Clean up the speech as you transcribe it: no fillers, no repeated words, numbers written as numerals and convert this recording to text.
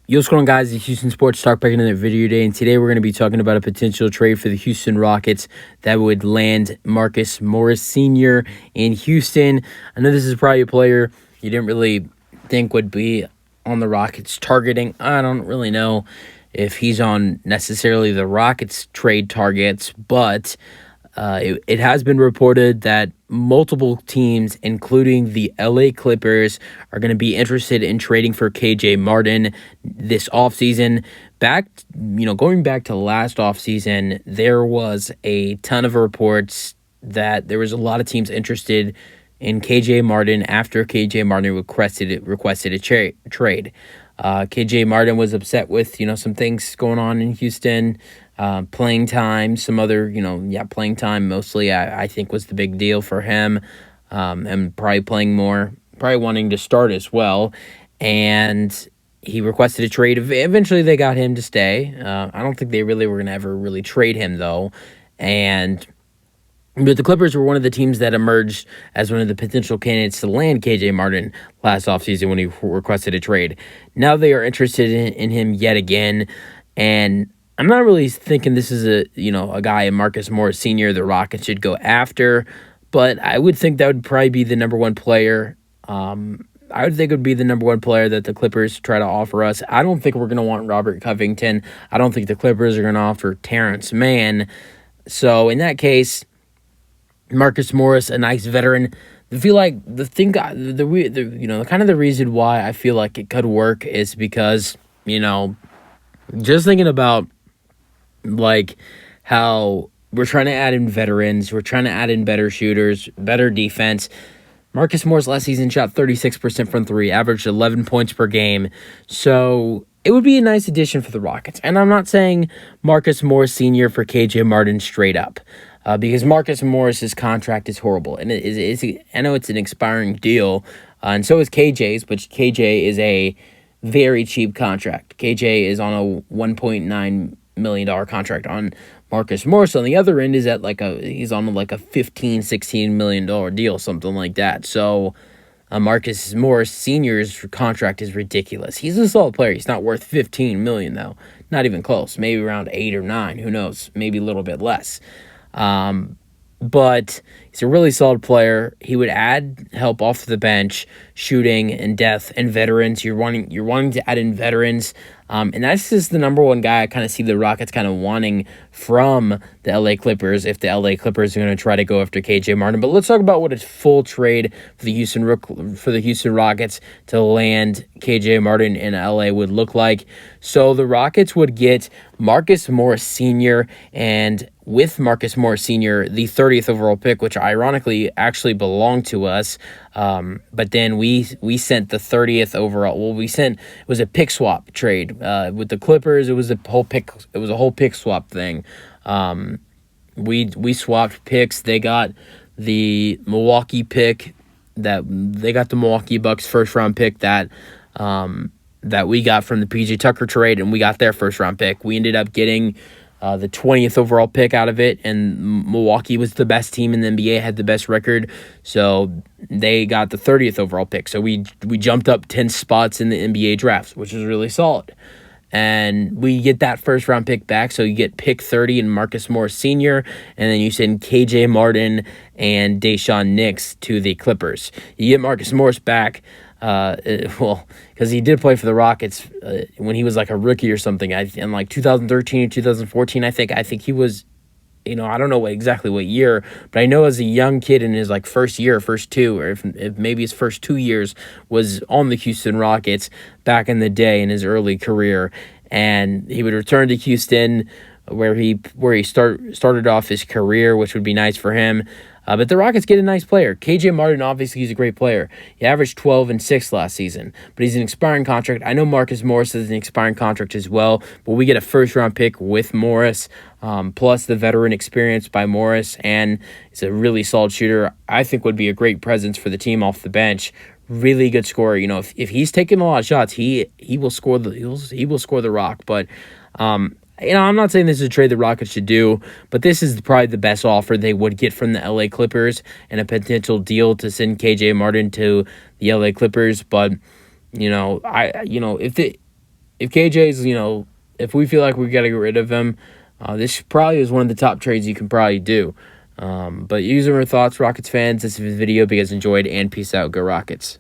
Yo, what's going on, guys? The Houston Sports Talk back in another video today, and today we're going to be talking about a potential trade for the Houston Rockets that would land Marcus Morris Sr. in Houston. I know this is probably a player you didn't really think would be on the Rockets targeting. I don't really know if he's on necessarily the Rockets trade targets, but it has been reported that multiple teams, including the LA Clippers, are going to be interested in trading for KJ Martin this offseason. Going back to last offseason, there was a ton of reports that there was a lot of teams interested in KJ Martin after KJ Martin requested a trade. KJ Martin was upset with, some things going on in Houston. Playing time, playing time mostly, I think was the big deal for him, and probably playing more, probably wanting to start as well. And he requested a trade. Eventually, they got him to stay. I don't think they really were going to ever really trade him, though. But the Clippers were one of the teams that emerged as one of the potential candidates to land KJ Martin last offseason when he requested a trade. Now they are interested in him yet again, and I'm not really thinking this is a guy in Marcus Morris Sr. the Rockets should go after, but I would think that would probably be the number one player. I would think it would be the number one player that the Clippers try to offer us. I don't think we're going to want Robert Covington. I don't think the Clippers are going to offer Terrence Mann. So in that case, Marcus Morris, a nice veteran. I feel like the reason why I feel like it could work is because, just thinking about like how we're trying to add in veterans, we're trying to add in better shooters, better defense. Marcus Morris last season shot 36% from three, averaged 11 points per game. So it would be a nice addition for the Rockets. And I'm not saying Marcus Morris Sr. for KJ Martin straight up, because Marcus Morris's contract is horrible. And I know it's an expiring deal, and so is KJ's, but KJ is a very cheap contract. KJ is on a $1.9 million contract. On Marcus Morris on the other end is he's on like a $15-16 million deal, something like that. So Marcus Morris Sr.'s contract is ridiculous. He's a solid player. He's not worth $15 million though. Not even close. Maybe around 8 or 9. Who knows? Maybe a little bit less. But he's a really solid player. He would add help off the bench, shooting and depth and veterans. You're wanting to add in veterans. And that's just the number one guy I kind of see the Rockets kind of wanting from the LA Clippers if the LA Clippers are going to try to go after KJ Martin. But let's talk about what a full trade for the Houston Rockets to land KJ Martin in LA would look like. So the Rockets would get Marcus Morris Sr. and with Marcus Morris Sr., the 30th overall pick, which ironically actually belonged to us. But then we sent the 30th overall. Well, it was a pick swap trade with the Clippers. It was a whole pick swap thing. We swapped picks. They got the Milwaukee pick they got the Milwaukee Bucks first round pick that we got from the PJ Tucker trade, and we got their first round pick. We ended up getting the 20th overall pick out of it, and Milwaukee was the best team in the NBA, had the best record, so they got the 30th overall pick. So we jumped up 10 spots in the NBA draft, which is really solid. And we get that first round pick back, so you get pick 30 and Marcus Morris Sr., and then you send KJ Martin and Daishawn Nix to the Clippers. You get Marcus Morris back, because he did play for the Rockets when he was like a rookie or something. In like 2013 or 2014, I think he was, I don't know exactly what year, but I know as a young kid in his like first year, first two, or if maybe his first 2 years was on the Houston Rockets back in the day in his early career, and he would return to Houston where he started off his career, which would be nice for him. But the Rockets get a nice player. KJ Martin, obviously, he's a great player. He averaged 12 and 6 last season, but he's an expiring contract. I know Marcus Morris is an expiring contract as well, but we get a first-round pick with Morris, plus the veteran experience by Morris, and he's a really solid shooter. I think would be a great presence for the team off the bench. Really good scorer. If he's taking a lot of shots, he will score the rock. But I'm not saying this is a trade the Rockets should do, but this is probably the best offer they would get from the LA Clippers and a potential deal to send KJ Martin to the LA Clippers. But if if KJ's, if we feel like we got to get rid of him, this probably is one of the top trades you can probably do. But using our thoughts, Rockets fans. This is the video. If you guys enjoyed, and peace out. Go Rockets.